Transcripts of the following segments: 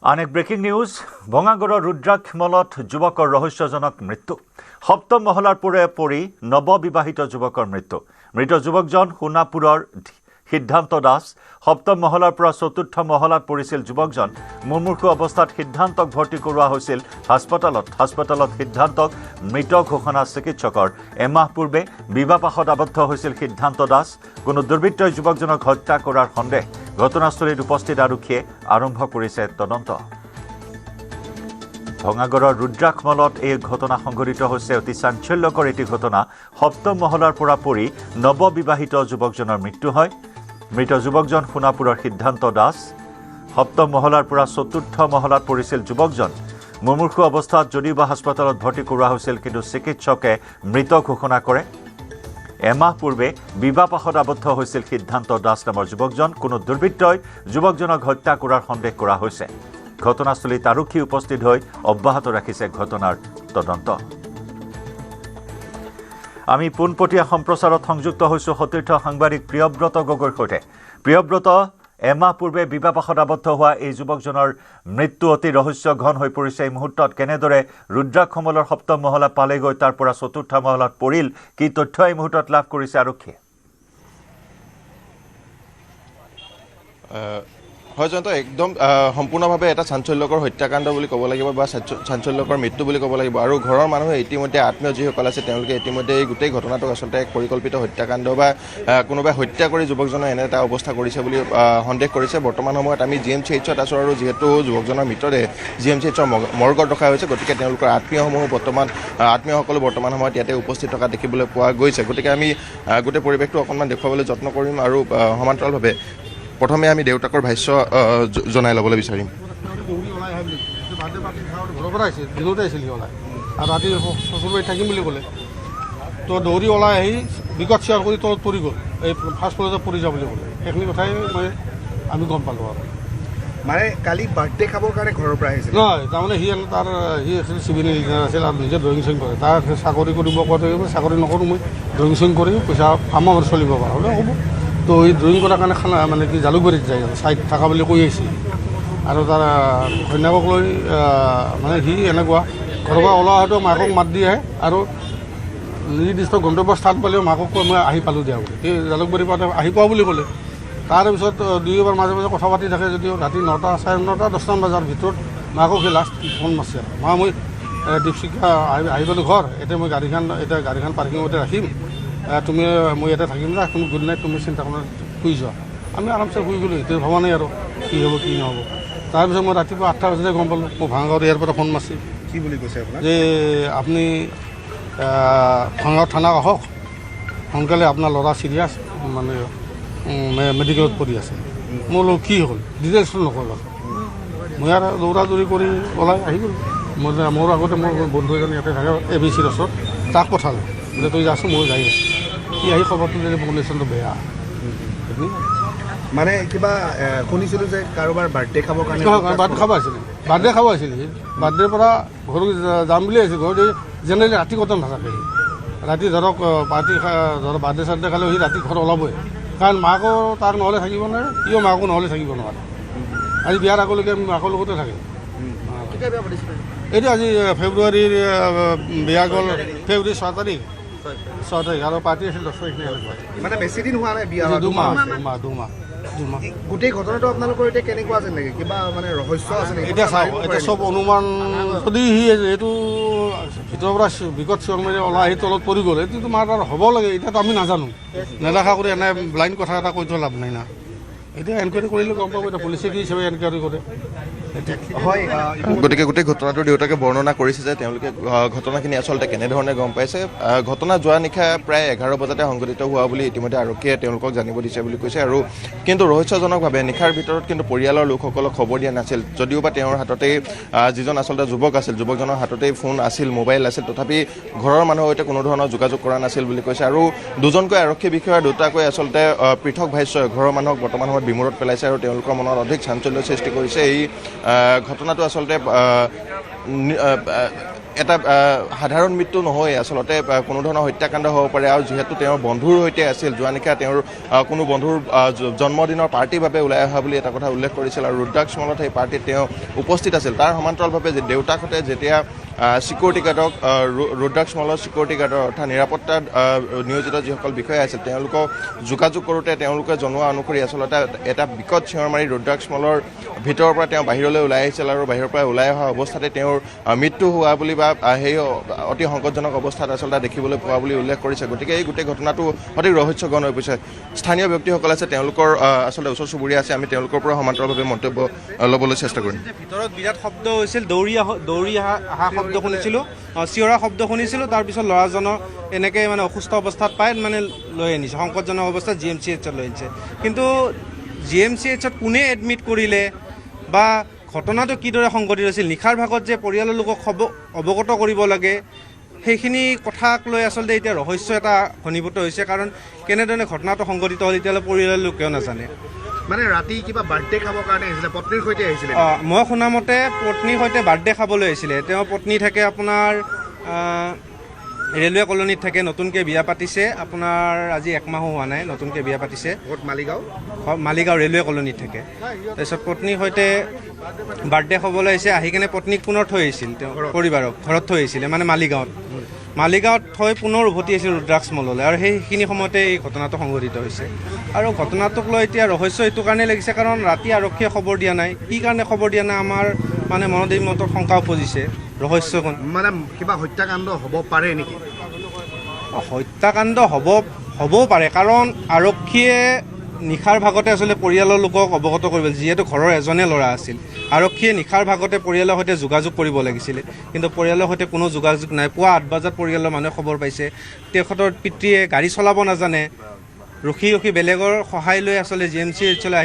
আন এক breaking news ভঙাগড়ৰ ৰুদ্ৰাক্ষমলত যুৱকৰ ৰহস্যজনক মৃত্যু সপ্তম মহলাৰ পৰা পৰি নৱবিবাহিত যুৱকৰ মৃত্যু মৃত যুৱকজন সোণাপুৰৰ সিদ্ধান্ত দাস সপ্তম মহলাৰ পৰা চতুৰ্থ মহলাত পৰিছিল যুৱকজন মুমূৰ্ষু অৱস্থাত সিদ্ধান্তক ভৰ্তি কৰোৱা হৈছিল হাস্পতালত সিদ্ধান্তক মৃত ঘোষণা চিকিৎসকৰ এমাহ পূৰ্বে বিবাহপাশত আবদ্ধ হৈছিল সিদ্ধান্ত দাস কোনো দুৰ্বৃত্তই যুৱকজনক হত্যা কৰাৰ সন্দেহ ঘটনাস্থলীত উপস্থিত আৰক্ষীয়ে আৰম্ভ কৰিছে তদন্ত ভঙাগড়ৰ ৰুদ্ৰাক্ষমলত এই ঘটনা সংঘটিত হৈছে অতি চাঞ্চল্যকৰ এটি ঘটনা সপ্তম মহলাৰ পৰা পৰি নৱবিবাহিত যুৱকজনৰ মৃত্যু হয় মৃত যুৱকজন সোণাপুৰৰ সিদ্ধান্ত দাস সপ্তম মহলাৰ পৰা চতুৰ্থ মহলাত পৰিছিল যুৱকজন মুমূৰ্ষু অৱস্থাত যদিওবা হাস্পতালত ভৰ্তি কৰোৱা হৈছিল কিন্তু চিকিৎসকে মৃত ঘোষণা কৰে এমাহ পূৰ্বে বিবাহপাশত আবদ্ধ হৈছিল সিদ্ধান্ত দাস নামৰ যুৱকজন কোনো দুৰ্বৃত্তই যুৱকজনক হত্যা কৰাৰ সন্দেহ কৰা হৈছে ঘটনাস্থলীত আৰক্ষী উপস্থিত হৈ অব্যাহত ৰাখিছে ঘটনাৰ তদন্ত আমি পোনপটীয়া সম্প্ৰচাৰত সংযুক্ত হৈছো সতীৰ্থ সাংবাদিক প্ৰিয়ব্ৰত গগৈৰ সৈতে প্ৰিয়ব্ৰত এমাহ পূৰ্বে বিবাহপাশত আবদ্ধ হোৱা এই যুৱকজনৰ মৃত্যু অতি ৰহস্যঘন হৈ পৰিছে এই মুহূৰ্তত কেনেদৰে ৰুদ্ৰাক্ষমলৰ সপ্তম মহলা পালেগৈ তাৰ পৰা চতুৰ্থ মহলাত পৰিল কি তথ্য এই মুহূৰ্তত লাভ কৰিছে আৰক্ষীয়ে হয় জয়ন্ত একদম সম্পূৰ্ণভাৱে এটা চাঞ্চল্যকৰ হত্যাকাণ্ড বুলি ক'ব লাগিব বা চাঞ্চল্যকৰ মৃত্যু বুলি ক'ব লাগিব আৰু ঘৰৰ মানুহে ইতিমধ্যে আত্মীয় যিসকল আছে তেওঁলোকে ইতিমধ্যে এই গোটেই ঘটনাটোক আচলতে এক পৰিকল্পিত হত্যাকাণ্ড বা কোনোবাই হত্যা কৰি যুৱকজনৰ এনে এটা অৱস্থা কৰিছে বুলি সন্দেহ কৰিছে বৰ্তমান সময়ত আমি GMCHত আছোঁ আৰু যিহেতু যুৱকজনৰ মৃতদেহ GMCHৰ মৰ্গত ৰখা হৈছে গতিকে তেওঁলোকৰ আত্মীয়সকলো বৰ্তমান সময়ত ইয়াতে উপস্থিত থকা দেখিবলৈ পোৱা গৈছে গতিকে আমি গোটেই পৰিৱেশটো অকণমান দেখুৱাবলৈ যত্ন কৰিম আৰু সমান্তৰালভাৱে প্ৰথমে আমি দেউতাকৰ ভাষ্য জনাই ল'বলৈ বিচাৰিম আৰু ৰাতি শ্বশুৰবাৰী থাকিম বুলি ক'লে তো দৌৰি ওলাই আহি বিগত শ্বেয়াৰ কৰি তলত পৰি গ'ল এই ফাৰ্ষ্ট কলেজত পৰি যাওঁ বুলি ক'লে সেইখিনি কথাই আমি গম পালোঁ আৰু মানে কালি বাৰ্থডে খাবৰ কাৰণে ঘৰৰ পৰা আহিছিল নহয় তাৰমানে সি আছিল চিভিল ইঞ্জিনিয়াৰ আছিল আৰু নিজে ড্ৰয়িং চয়িং কৰে তাৰ চাকৰি কৰিব কোৱাটো চাকৰি নকৰোঁ মই ড্ৰয়িং চয়িং কৰি পইচা আমাৰ চলিব পাৰোঁ হ'লে হ'ব তো এই ড্ৰয়িং কৰাৰ কাৰণে খানা মানে কি জালুকবাৰীত যায় ছাইড থকা বুলি কৈ আহিছিল আৰু তাৰ ঘৈণীয়েকক লৈ মানে সি এনেকুৱা ঘৰৰ পৰা ওলোৱা হয়তো মাকক মাত দি আহে আৰু নিৰ্দিষ্ট গন্তব্যস্থান পালেও মাকক কৈ মই আহি পালোঁ দিয়া বুলি সেই জালুকবাৰীৰ পৰা আহি পোৱা বুলি ক'লে তাৰপিছত দুয়োবাৰ মাজে মাজে কথা পাতি থাকে যদিও ৰাতি 9টা, 9:30, 10টামান বজাৰ ভিতৰত মাকক সেই লাষ্ট ফোন মাৰিছে মা মই দীপশিখা আহি পালোঁ ঘৰ এতিয়া মই গাড়ীখন পাৰ্কিঙতে ৰাখিম তুমি মই ইয়াতে থাকিম না তুমি গুড নাইট তুমি চিন্তা কৰা শুই যোৱা আমি আৰামছে শুই গ'লোঁ সেইটো ভবা নাই আৰু কি হ'ব কি নহ'ব তাৰপিছত মই ৰাতিপুৱা 8টা বজাতে গম পালোঁ মই ভাঙাগড় ইয়াৰ পৰা ফোন মাৰিছে কি বুলি কৈছে আপোনাৰ যে আপুনি ভাঙাগড় থানাক আহক সোনকালে আপোনাৰ ল'ৰা চিৰিয়াছ মানে মেডিকেলত পৰি আছে মই বোলো কি হ'ল ডিটেইলছটো নক'লোঁ মই আৰু দৌৰা দৌৰি কৰি ওলাই আহি গ'লোঁ মোৰ আগতে মোৰ বন্ধু এজন ইয়াতে থাকে ABCৰ ওচৰত তাক পঠালোঁ যে তই যাচোন মই যাই আছোঁ সি আহি খবৰটো দিলে কণ্ডিশ্যনটো বেয়া মানে কিবা শুনিছিলোঁ যে কাৰোবাৰ বাৰ্থডে খাবৰ কাৰণে বাৰ্থডে খাব আহিছিলে বাৰ্থডেৰ পৰা ঘৰলৈ যাম বুলি আহিছিল ঘৰত জেনেৰেলি ৰাতি কটন নাথাকে ৰাতি ধৰক ধৰক বাৰ্থডে চাৰ্থডে খালেও সি ৰাতি ঘৰ ওলাবই কাৰণ মাকো তাৰ নহ'লে থাকিব নোৱাৰে সিও মাকো নহ'লে থাকিব নোৱাৰে আজি বিয়াৰ আগলৈকে আমি মাকৰ লগতে থাকে এইটো আজি ফেব্ৰুৱাৰীৰ বিয়া গ'ল ফেব্ৰুৱাৰী 6 তাৰিখ আৰু পাৰ্টি আছিল 10 তাৰিখ মানে বেছি দিন হোৱা নাই বিয়া দুমাহ গোটেই ঘটনাটো আপোনালোকৰ এতিয়া কেনেকুৱা যেন লাগে কিবা মানে ৰহস্য আছে নেকি এতিয়া চাওক এতিয়া চব অনুমান যদি সি এইটো ভিতৰৰ পৰা বিগত চিঞৰ মাৰি ওলাই আহি তলত পৰি গ'ল এইটোতো মাৰ তাৰ হ'ব লাগে এতিয়াতো আমি নাজানো নেদেখা কৰি এনে ব্লাইণ্ড কথা এটা কৈ থোৱা লাভ নাই না এতিয়া এনকুৱাৰী কৰিলে গম পাব এতিয়া পুলিচে কি হিচাপে এনকুৱাৰী কৰে হয় গতিকে গোটেই ঘটনাটো দেউতাকে বৰ্ণনা কৰিছে যে তেওঁলোকে ঘটনাখিনি আচলতে কেনেধৰণে গম পাইছে ঘটনা যোৱা নিশা প্ৰায় 11 বজাতে সংঘটিত হোৱা বুলি ইতিমধ্যে আৰক্ষীয়ে তেওঁলোকক জানিব দিছে বুলি কৈছে আৰু কিন্তু ৰহস্যজনকভাৱে নিশাৰ ভিতৰত কিন্তু পৰিয়ালৰ লোকসকলক খবৰ দিয়া নাছিল যদিও বা তেওঁৰ হাততেই যিজন আচলতে যুৱক আছিল যুৱকজনৰ হাততেই ফোন আছিল মোবাইল আছিল তথাপি ঘৰৰ মানুহৰ সৈতে কোনো ধৰণৰ যোগাযোগ কৰা নাছিল বুলি কৈছে আৰু দুজনকৈ আৰক্ষী বিষয়া দুটাকৈ আচলতে পৃথক ভাষ্যই ঘৰৰ মানুহক বৰ্তমান সময়ত বিমূৰত পেলাইছে আৰু তেওঁলোকৰ মনত অধিক চাঞ্চল্য সৃষ্টি কৰিছে এই ঘটনাটো আচলতে এটা সাধাৰণ মৃত্যু নহয় আচলতে কোনো ধৰণৰ হত্যাকাণ্ড হ'ব পাৰে আৰু যিহেতু তেওঁৰ বন্ধুৰ সৈতে আছিল যোৱা নিশা তেওঁৰ কোনো বন্ধুৰ জন্মদিনৰ পাৰ্টিৰ বাবে ওলাই অহা বুলি এটা কথা উল্লেখ কৰিছিল আৰু ৰুদ্ৰাক্ষ মলত সেই পাৰ্টিত তেওঁ উপস্থিত আছিল তাৰ সমান্তৰালভাৱে যে দেউতাকহঁতে যেতিয়া চিকিউৰিটি গাৰ্ডক ৰুদ্ৰাক্ষ মলৰ চিকিউৰিটি গাৰ্ডৰ অৰ্থাৎ নিৰাপত্তাত নিয়োজিত যিসকল বিষয়া আছিল তেওঁলোকক যোগাযোগ কৰোঁতে তেওঁলোকে জনোৱা অনুসৰি আচলতে এটা বিকট চিঞৰ মাৰি ৰুদ্ৰাক্ষ মলৰ ভিতৰৰ পৰা তেওঁ বাহিৰলৈ ওলাই আহিছিল আৰু বাহিৰৰ পৰা ওলাই অহা অৱস্থাতে তেওঁৰ মৃত্যু হোৱা বুলি বা সেই অতি সংকটজনক অৱস্থাত আচলতে দেখিবলৈ পোৱা বুলি উল্লেখ কৰিছে গতিকে এই গোটেই ঘটনাটো অতি ৰহস্যঘন হৈ পৰিছে স্থানীয় ব্যক্তিসকল আছে তেওঁলোকৰ আচলতে ওচৰ চুবুৰীয়া আছে আমি তেওঁলোকৰ পৰা সমান্তৰালভাৱে মন্তব্য ল'বলৈ চেষ্টা কৰিম ভিতৰত বিৰাট শব্দ হৈছিল দৌৰি অহা শব্দ শুনিছিলোঁ চিঞৰা শব্দ শুনিছিলোঁ তাৰপিছত ল'ৰাজনৰ এনেকৈ মানে অসুস্থ অৱস্থাত পাই মানে লৈ আনিছে সংকটজনক অৱস্থাত GMCHত লৈ আনিছে কিন্তু GMCHত কোনে এডমিট কৰিলে বা ঘটনাটো কিদৰে সংঘটিত হৈছিল নিশাৰ ভাগত যে পৰিয়ালৰ লোকক অৱগত কৰিব লাগে সেইখিনি কথাক লৈ আচলতে এতিয়া ৰহস্য এটা ঘনীভূত হৈছে কাৰণ কেনেধৰণে ঘটনাটো সংঘটিত হ'ল এতিয়ালৈ পৰিয়ালৰ লোকেও নাজানে মানে ৰাতি কিবা বাৰ্থডে খাবৰ কাৰণে আহিছিলে পত্নীৰ সৈতে আহিছিলে মই শুনামতে পত্নীৰ সৈতে বাৰ্থডে খাবলৈ আহিছিলে তেওঁৰ পত্নী থাকে আপোনাৰ ৰেলৱে কলনীত থাকে নতুনকৈ বিয়া পাতিছে আপোনাৰ আজি একমাহো হোৱা নাই নতুনকৈ বিয়া পাতিছে মালিগাঁও ৰেলৱে কলনীত থাকে তাৰপিছত পত্নীৰ সৈতে বাৰ্থডে খাবলৈ আহিছে আহি কেনে পত্নীক পুনৰ থৈ আহিছিল তেওঁ পৰিবাৰক ঘৰত থৈ আহিছিলে মানে মালিগাঁৱত থৈ পুনৰ উভতি আহিছিল ৰুদ্ৰাক্ষ মললৈ আৰু সেইখিনি সময়তে এই ঘটনাটো সংঘটিত হৈছে আৰু ঘটনাটোক লৈ এতিয়া ৰহস্য এইটো কাৰণেই লাগিছে কাৰণ ৰাতি আৰক্ষীয়ে খবৰ দিয়া নাই কি কাৰণে খবৰ দিয়া নাই আমাৰ মানে মনত এই মনত শংকা উপজিছে ৰহস্যখন মানে কিবা হত্যাকাণ্ড হ'ব পাৰে নেকি হত্যাকাণ্ড হ'বও পাৰে কাৰণ আৰক্ষীয়ে নিশাৰ ভাগতে আচলতে পৰিয়ালৰ লোকক অৱগত কৰিব যিহেতু ঘৰৰ এজনে ল'ৰা আছিল আৰক্ষীয়ে নিশাৰ ভাগতে পৰিয়ালৰ সৈতে যোগাযোগ কৰিব লাগিছিলে কিন্তু পৰিয়ালৰ সৈতে কোনো যোগাযোগ নাই পুৱা 8 বজাত পৰিয়ালৰ মানুহে খবৰ পাইছে তেখেতৰ পিতৃয়ে গাড়ী চলাব নাজানে ৰখি বেলেগৰ সহায় লৈ আচলতে GMCHলৈ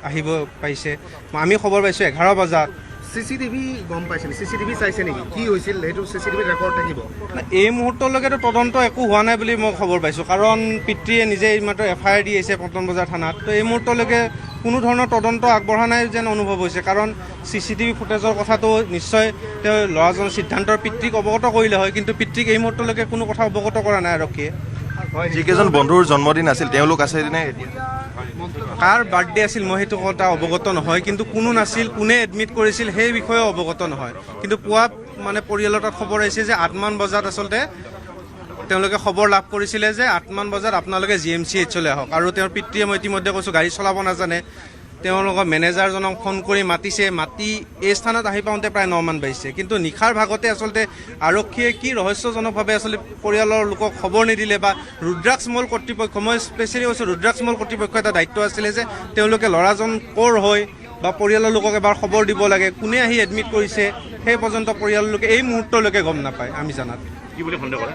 আহিব পাইছে আমি খবৰ পাইছোঁ 11 বজাত CCTV গম পাইছে CCTV চাইছে নেকি কি হৈছিল সেইটো CCTV ৰেকৰ্ড থাকিব এই মুহূৰ্তলৈকেতো তদন্ত একো হোৱা নাই বুলি মই খবৰ পাইছোঁ কাৰণ পিতৃয়ে নিজে এইমাত্ৰ FIR দি আহিছে পল্টন বজাৰ থানাত তো এই মুহূৰ্তলৈকে কোনো ধৰণৰ তদন্ত আগবঢ়া নাই যেন অনুভৱ হৈছে কাৰণ CCTV ফুটেজৰ কথাটো নিশ্চয় তেওঁ ল'ৰাজনৰ সিদ্ধান্তৰ পিতৃক অৱগত কৰিলে হয় কিন্তু পিতৃক এই মুহূৰ্তলৈকে কোনো কথা অৱগত কৰা নাই আৰক্ষীয়ে যিকেইজন বন্ধুৰ জন্মদিন আছিল তেওঁলোক আছে নে এতিয়া কাৰ বাৰ্থডে আছিল মই সেইটো কথা অৱগত নহয় কিন্তু কোনো নাছিল কোনে এডমিট কৰিছিল সেই বিষয়ে অৱগত নহয় কিন্তু পুৱা মানে পৰিয়ালৰ তাত খবৰ আহিছে যে 8 মান বজাত আচলতে তেওঁলোকে খবৰ লাভ কৰিছিলে যে 8 মান বজাত আপোনালোকে GMCHলৈ আহক আৰু তেওঁৰ পিতৃয়ে মই ইতিমধ্যে কৈছোঁ গাড়ী চলাব নাজানে তেওঁলোকৰ মেনেজাৰজনক ফোন কৰি মাতি এই স্থানত আহি পাওঁতে প্ৰায় 9 মান বাজিছে কিন্তু নিশাৰ ভাগতে আচলতে আৰক্ষীয়ে কি ৰহস্যজনকভাৱে আচলতে পৰিয়ালৰ লোকক খবৰ নিদিলে বা ৰুদ্ৰাক্ষ মল কৰ্তৃপক্ষ মই স্পেচিয়েলি কৈছোঁ ৰুদ্ৰাক্ষ মল কৰ্তৃপক্ষ এটা দায়িত্ব আছিলে যে তেওঁলোকে ল'ৰাজন ক'ৰ হয় বা পৰিয়ালৰ লোকক এবাৰ খবৰ দিব লাগে কোনে আহি এডমিট কৰিছে সেই পৰ্যন্ত পৰিয়ালৰ লোকে এই মুহূৰ্তলৈকে গম নাপায় আমি জানাত কি বুলি সন্দেহ কৰে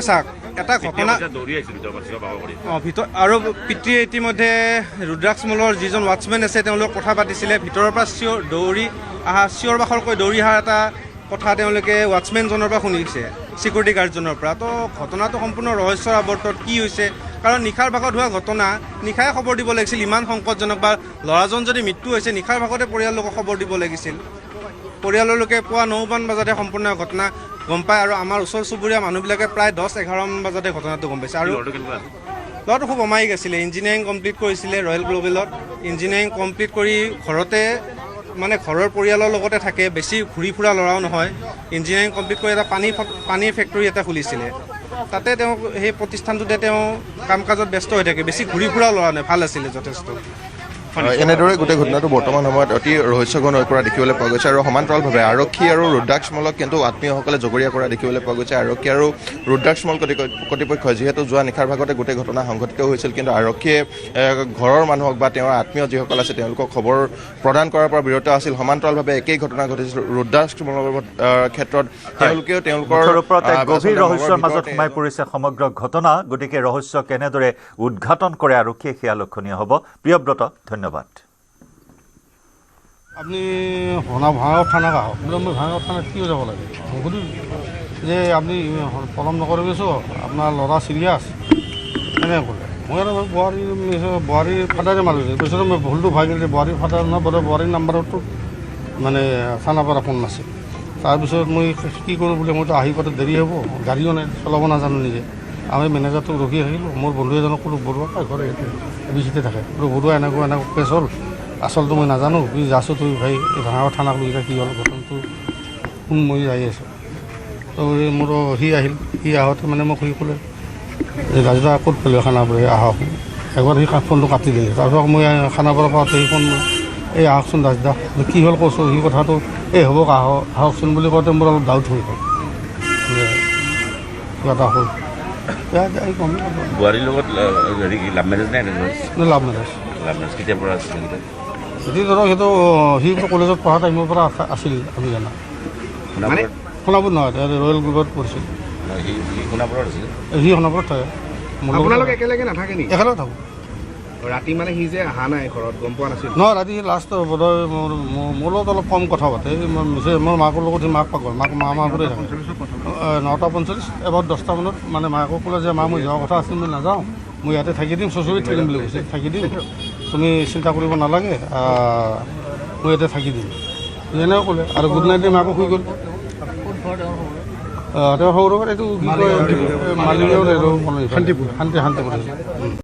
চাওক এটা ঘটনা ভিতৰত আৰু পিতৃয়ে ইতিমধ্যে ৰুদ্ৰাক্ষ মলৰ যিজন ৱাটছমেন আছে তেওঁলোকক কথা পাতিছিলে ভিতৰৰ পৰা চিঞৰ বাখৰকৈ দৌৰি অহা এটা কথা তেওঁলোকে ৱাটছমেনজনৰ পৰা শুনিছে চিকিউৰিটি গাৰ্ডজনৰ পৰা তো ঘটনাটো সম্পূৰ্ণ ৰহস্যৰ আৱৰ্তত কি হৈছে কাৰণ নিশাৰ ভাগত হোৱা ঘটনা নিশাই খবৰ দিব লাগিছিল ইমান সংকটজনক বা ল'ৰাজন যদি মৃত্যু হৈছে নিশাৰ ভাগতে পৰিয়াললোকক খবৰ দিব লাগিছিল পৰিয়ালৰ লোকে পুৱা 9 মান বজাতে সম্পূৰ্ণ ঘটনা গম পায় আৰু আমাৰ ওচৰ চুবুৰীয়া মানুহবিলাকে প্ৰায় 10-11 মান বজাতে ঘটনাটো গম পাইছে আৰু ল'ৰাটো খুব অমায়িক আছিলে ইঞ্জিনিয়াৰিং কমপ্লিট কৰিছিলে ৰয়েল গ্ল'বেলত ইঞ্জিনিয়াৰিং কমপ্লিট কৰি ঘৰতে মানে ঘৰৰ পৰিয়ালৰ লগতে থাকে বেছি ঘূৰি ফুৰা ল'ৰাও নহয় ইঞ্জিনিয়াৰিং কমপ্লিট কৰি এটা পানীৰ ফেক্টৰী এটা খুলিছিলে তাতে তেওঁ সেই প্ৰতিষ্ঠানটোতে তেওঁ কাম কাজত ব্যস্ত হৈ থাকে বেছি ঘূৰি ফুৰা ল'ৰা নহয় ভাল আছিলে যথেষ্ট এনেদৰে গোটেই ঘটনাটো বৰ্তমান সময়ত অতি ৰহস্যঘন হৈ পৰা দেখিবলৈ পোৱা গৈছে আৰু সমান্তৰালভাৱে আৰক্ষী আৰু ৰুদ্ৰাক্ষ মলক কিন্তু আত্মীয়সকলে জগৰীয়া কৰা দেখিবলৈ পোৱা গৈছে আৰক্ষী আৰু ৰুদ্ৰাক্ষ মল কৰ্তৃপক্ষ যিহেতু যোৱা নিশাৰ ভাগতে গোটেই ঘটনা সংঘটিত হৈছিল কিন্তু আৰক্ষীয়ে ঘৰৰ মানুহক বা তেওঁৰ আত্মীয় যিসকল আছে তেওঁলোকক খবৰ প্ৰদান কৰাৰ পৰা বিৰত আছিল সমান্তৰালভাৱে একেই ঘটনা ঘটিছিল ৰুদ্ৰাক্ষ মলৰ ক্ষেত্ৰত তেওঁলোকেও তেওঁলোকৰ ওপৰত এক গভীৰ ৰহস্যৰ মাজত সোমাই পৰিছে সমগ্ৰ ঘটনা গতিকে ৰহস্য কেনেদৰে উদ্ঘাটন কৰে আৰক্ষীয়ে সেয়া লক্ষণীয় হ'ব প্ৰিয়ব্ৰত ধন্যবাদ আপনি ভাঙাগড় থানা আহক বোলে মই ভাঙাগড় থানাত কিয় যাব লাগে সুধিম যে আপুনি পলম নকৰিবিছো আপোনাৰ ল'ৰা চিৰিয়াছ এনেকৈ ক'লে মই আৰু বোৱাৰীৰ ফাদাৰে মাৰিছোঁ কৈছিলোঁ মই ভুলটো ভাগিলে বোৱাৰীৰ ফাদাৰ নহয় বোলে বোৱাৰীৰ নাম্বাৰতো মানে থানাৰ পৰা ফোন নাছিল তাৰপিছত মই কি কৰোঁ বুলি মইতো আহি পাতে দেৰি হ'ব, গাড়ীও নাই, চলাব নাজানো নিজে। আমি মেনেজাৰটোক ৰখি আহিলোঁ, মোৰ বন্ধু এজনক ক'লোঁ বৰুৱা ঘৰ বিচিতে থাকে, বোলো বৰুৱা এনেকুৱা কেছ হ'ল, আচলটো মই নাজানো, তুমি যাছোঁ তুমি ভাই ভাঙাগড় থানাক লৈ কি হ'ল ঘটনাটো কোন মই যাই আছোঁ। তো মোৰ সি আহিল, সি আহোঁতে মানে মোক সি ক'লে যে দাদা ক'ত পেলে খানাপাৰা আহক, এবাৰ সি ফোনটো কাটি দিলে। তাৰপিছত মই খানাপাৰা পাওঁতে সি ফোন এই আহকচোন দাদা, কি হ'ল কৈছোঁ, সি কথাটো এই হ'ব আহকচোন বুলি কওঁতে মোৰ অলপ ডাউট হৈ গ'ল যে কিবা এটা হ'ল। বোৱাৰীৰ লগত হেৰি লাভ মেৰেজ নাই লাভ মেৰেজ। লাভ মেৰেজ কেতিয়াৰ পৰা আছিল এতিয়া ধৰক সেইটো সি কলেজত পঢ়া টাইমৰ পৰা আছিল আমি জানা। সোণাপুৰ নহয়, ৰয়েল গ্ৰুপত পঢ়িছিল। সি সোণাপুৰত আছিল। সি সোণাপুৰত থাকে। আপোনালোকে একেলগে নাথাকে নেকি? একেলগে থাকোঁ। ৰাতি মানে সি যে অহা নাই ঘৰত গম পোৱা নাছিল? নহয়, ৰাতি লাষ্ট বোধহয় মোৰ লগত অলপ কম কথা পাতে। মোৰ মাকৰ লগত সি মাক পাগল, মাক মা কৰি থাকে। 9:45 এবাৰ 10টা মানত মানে মাকক ক'লে যে মা মই যোৱা কথা আছিল, মই নাযাওঁ, মই ইয়াতে থাকি দিম, চচুৰিত থাকিম বুলি কৈছে, থাকি দিম, তুমি চিন্তা কৰিব নালাগে, মই ইয়াতে থাকি দিম এনেও ক'লে। আৰু গুড নাইট দি মাকক শুই গ'ল। তেওঁ সৌৰভৰ এইটো কি কয় মালিগাঁৱৰ শান্তিপুৰ।